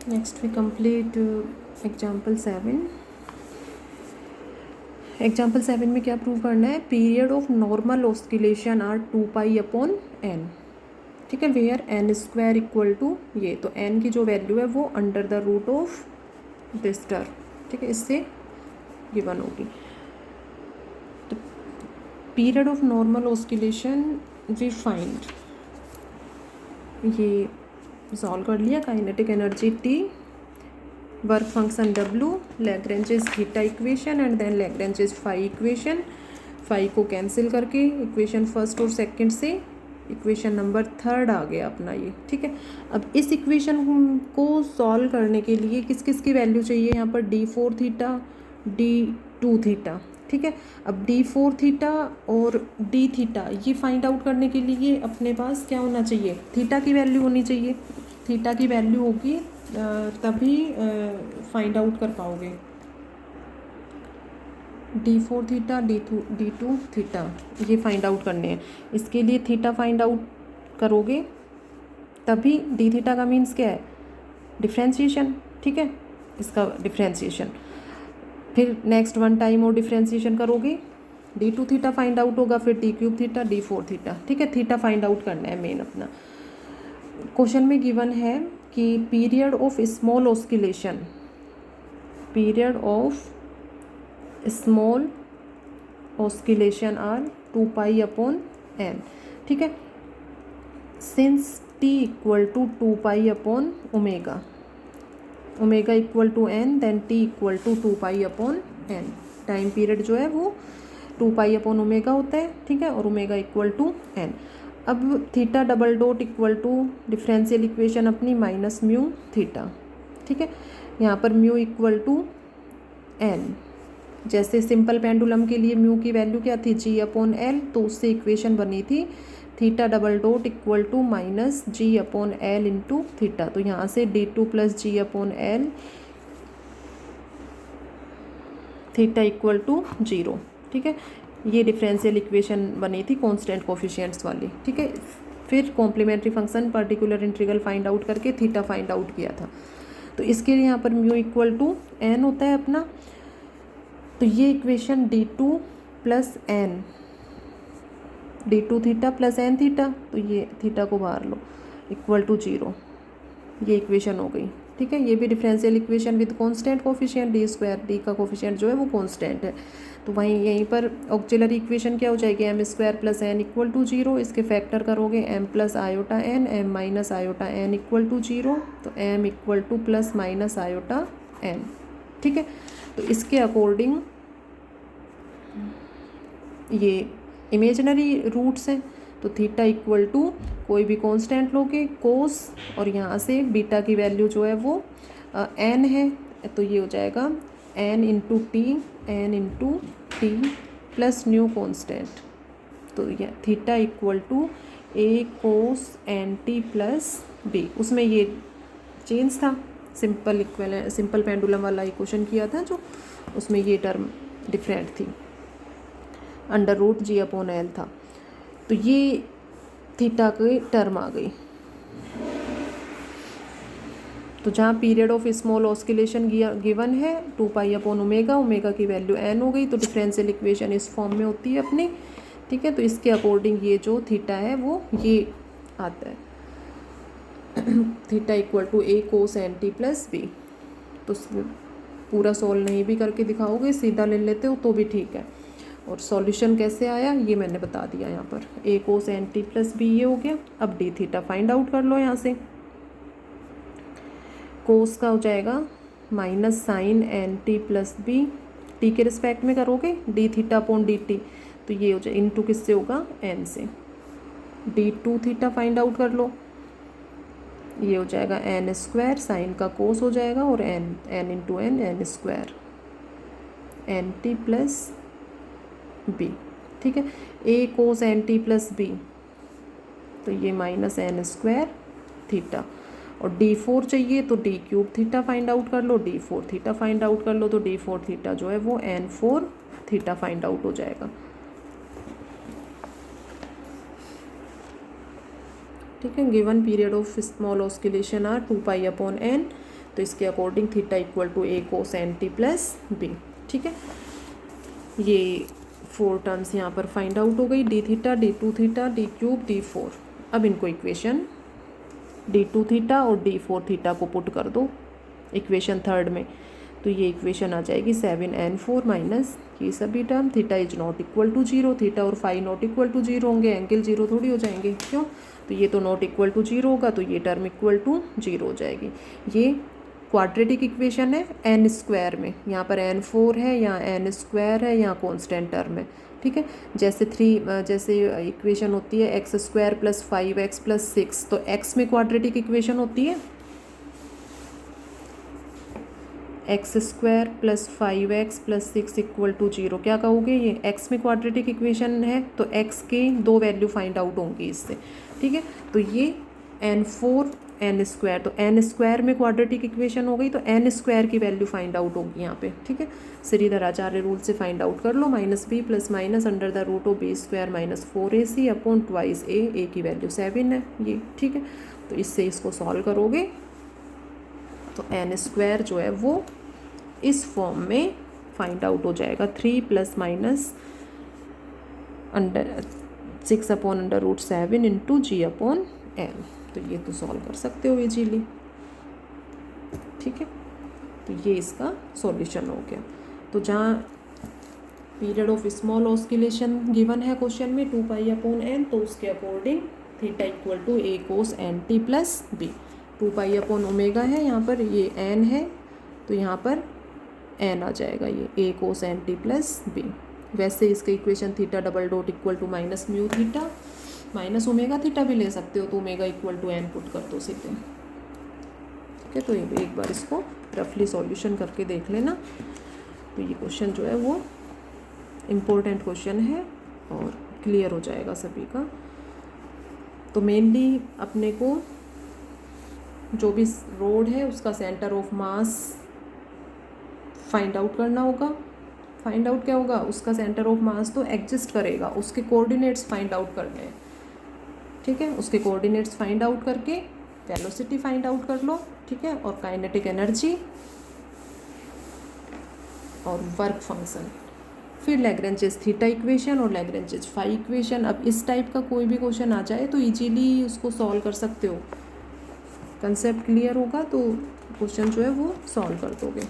Next we complete example 7. Example 7 में क्या prove करना है? Period of normal oscillation are 2π/n. ठीक है, where n square equal to ये, तो n की जो वैल्यू है वो under the root of this term. ठीक है, इससे गिवन होगी. तो period of normal oscillation we find, ये सॉल्व कर लिया. Kinetic energy T, work function W, Lagrange's theta equation and then Lagrange's phi equation. Phi को कैंसिल करके इक्वेशन फर्स्ट और सेकंड से इक्वेशन नंबर थर्ड आ गया अपना ये. ठीक है, अब इस इक्वेशन को सॉल्व करने के लिए किस किस की वैल्यू चाहिए? यहाँ पर d4 थीटा, d2 थीटा. ठीक है, अब d4 थीटा और d थीटा ये फाइंड आउट करने के लिए अपने पास क्या होना चाहिए? थीटा की वैल्यू होनी चाहिए. थीटा की वैल्यू होगी तभी फाइंड आउट कर पाओगे. d4 थीटा, d2 थीटा ये फाइंड आउट करने हैं. इसके लिए थीटा फाइंड आउट करोगे तभी. d थीटा का मीन्स क्या है? डिफ्रेंशिएशन. ठीक है, इसका डिफ्रेंशिएशन. फिर नेक्स्ट वन टाइम और डिफ्रेंशिएशन करोगे, d2 थीटा फाइंड आउट होगा, फिर d3 थीटा, d4 थीटा. ठीक है, थीटा फाइंड आउट करना है मेन अपना. क्वेश्चन में गिवन है कि period of small oscillation, period of small oscillation are 2π/n. ठीक है, सिंस t इक्वल टू 2π/ओमेगा, omega equal to n, then t equal to 2π/n. Time period जो है वो 2π/ओमेगा होता है. ठीक है, और ओमेगा इक्वल टू n. अब theta double dot equal to differential equation अपनी माइनस म्यू थीटा. ठीक है, यहाँ पर म्यू इक्वल टू n. जैसे सिंपल पेंडुलम के लिए म्यू की वैल्यू क्या थी? g/l, तो उससे इक्वेशन बनी थी theta double dot equal to minus g/l into theta. तो यहाँ से d2 plus g/l theta equal to 0. ठीक है, ये डिफरेंशियल इक्वेशन बनी थी कांस्टेंट कोफिशिएंट्स वाली. ठीक है, फिर complementary function particular integral find out करके थीटा फाइंड आउट किया था. तो इसके लिए यहाँ पर म्यू इक्वल टू n होता है अपना. तो ये equation d2 plus n, d2 theta plus n theta, तो ये थीटा को बाहर लो, इक्वल टू 0. ये इक्वेशन हो गई. ठीक है, ये भी differential equation with constant coefficient d square. d का कोफिशिएंट जो है वो कांस्टेंट है, तो वहीं यहीं पर ऑक्सिलरी इक्वेशन क्या हो जाएगी? m square plus n equal to 0. इसके फैक्टर करोगे m plus iota n, m minus iota n equal to 0. तो m equal to plus minus iota n. ठीक है, तो इसके अकॉर्डिंग ये इमेजिनरी रूट्स हैं. तो थीटा इक्वल टू कोई भी कांस्टेंट लोगे, कोस, और यहाँ से बीटा की वैल्यू जो है वो n है, तो ये हो जाएगा n into t plus new constant. तो यह theta equal to a cos nt plus b. उसमें ये चेंज था, सिंपल पेंडुलम वाला इक्वेशन किया था जो, उसमें ये टर्म डिफरेंट थी, अंडर रूट g/l था. तो ये थीटा की टर्म आ गई. तो जहाँ period of small oscillation given है 2π/ओमेगा, ओमेगा की वैल्यू n हो गई. तो डिफरेंशियल इक्वेशन इस फॉर्म में होती है अपनी. ठीक है, तो इसके अकॉर्डिंग ये जो थीटा है वो ये आता है, theta equal to a cos nt plus b. तो पूरा सॉल्व नहीं भी करके दिखाओगे, सीधा ले लेते हो तो भी ठीक है. और सॉल्यूशन कैसे आया ये मैंने बता दिया. यहाँ पर a cos nt plus b ये हो गया. अब d थीटा फाइंड आउट कर लो. यहाँ से कोस का हो जाएगा minus sine nt plus b, t के रिस्पेक्ट में करोगे d थीटा अपॉन dt, तो ये हो जाए इनटू किससे होगा? n से. d2 थीटा फाइंड आउट कर लो, ये हो जाएगा n स्क्वायर, साइन का कोस हो जाएगा, और n into n square nt plus b. ठीक है, a cos nt plus b, तो ये माइनस n स्क्वायर थीटा. और d4 चाहिए तो d³ थीटा फाइंड आउट कर लो, d4 थीटा फाइंड आउट कर लो, तो d4 थीटा जो है वो n4 थीटा फाइंड आउट हो जाएगा. ठीक है, given period of small oscillation are 2π/n. तो इसके according theta equal to a cos n t plus b. ठीक है, ये 4 टर्म्स यहाँ पर फाइंड आउट हो गई, d theta, d two theta, d cube, d 4। अब इनको इक्वेशन डी टू थीटा और डी 4 थीटा को पुट कर दो इक्वेशन थर्ड में, तो ये इक्वेशन आ जाएगी 7n4 माइनस ये सभी term, theta is not equal to 0, theta और फाई नॉट इक्वल टू 0 होंगे, एंगल 0 थोड़ी हो जाएंगे, क्यों, तो ये तो नॉट इक्वल टू 0 होगा, तो ये टर्म इक्वल टू 0 हो जाएगी। ये क्वाड्रेटिक इक्वेशन है n स्क्वायर में, यहाँ पर n4 है, यहाँ n स्क्वायर है, यहाँ कॉन्स्टेंट टर्म है। ठीक है, जैसे इक्वेशन होती है x square plus 5x plus 6, तो x में क्वाड्रेटिक इक्वेशन होती है x square plus 5x plus 6 equal to 0। क्या कहोगे, ये x में क्वाड्रेटिक इक्वेशन है तो x के 2 वैल्यू फाइंड आउट होंगी इससे। ठीक है, तो ये n4 n स्क्वायर, तो n स्क्वायर में क्वाड्रेटिक इक्वेशन हो गई, तो n स्क्वायर की वैल्यू फाइंड आउट होगी यहाँ पे। ठीक है, श्रीधर आचार्य रूल से फाइंड आउट कर लो, minus B plus minus under the root of B square minus 4ac upon twice A की वैल्यू 7 है ये। ठीक है, तो इससे इसको सॉल्व करोगे तो n स्क्वायर जो है वो इस फॉर्म में फाइंड आउट हो जाएगा, 3 plus minus under 6 upon under root 7 into G upon L. तो ये तो सॉल्व कर सकते हो इजीली। ठीक है, तो ये इसका सॉल्यूशन हो गया। तो जहाँ period of small oscillation given है क्वेश्चन में 2 पाई अपॉन एन, तो उसके according theta equal to a cos n t plus b. 2 pi upon omega है, यहाँ पर ये एन है, तो यहाँ पर एन आ जाएगा, ये a cos n t plus b. वैसे इसका equation theta double dot equal to minus mu theta minus omega theta भी ले सकते हो, तो omega equal to n put कर दो सीधे। ठीक है, तो एक बार इसको रफली सॉल्यूशन करके देख लेना। तो ये क्वेश्चन जो है वो इम्पोर्टेंट क्वेश्चन है और क्लियर हो जाएगा सभी का। तो मेनली अपने को जो भी रोड है उसका centre of mass find out करना होगा। फाइंड आउट क्या होगा, उसका सेंटर ऑफ मास तो एग्जिस्ट करेगा, उसके कोऑर्डिनेट्स फाइंड आउट करने हैं। ठीक है, उसके कोऑर्डिनेट्स फाइंड आउट करके वेलोसिटी फाइंड आउट कर लो। ठीक है, और काइनेटिक एनर्जी और वर्क फंक्शन, फिर लैग्रेंजेस थीटा इक्वेशन और लैग्रेंजेस फाई इक्वेशन। अब इस टाइप का कोई भी क्वेश्चन आ जाए तो इजीली उसको सॉल्व कर सकते हो, कंसेप्ट क्लियर होगा तो क्वेश्चन जो है वो सॉल्व कर दोगे।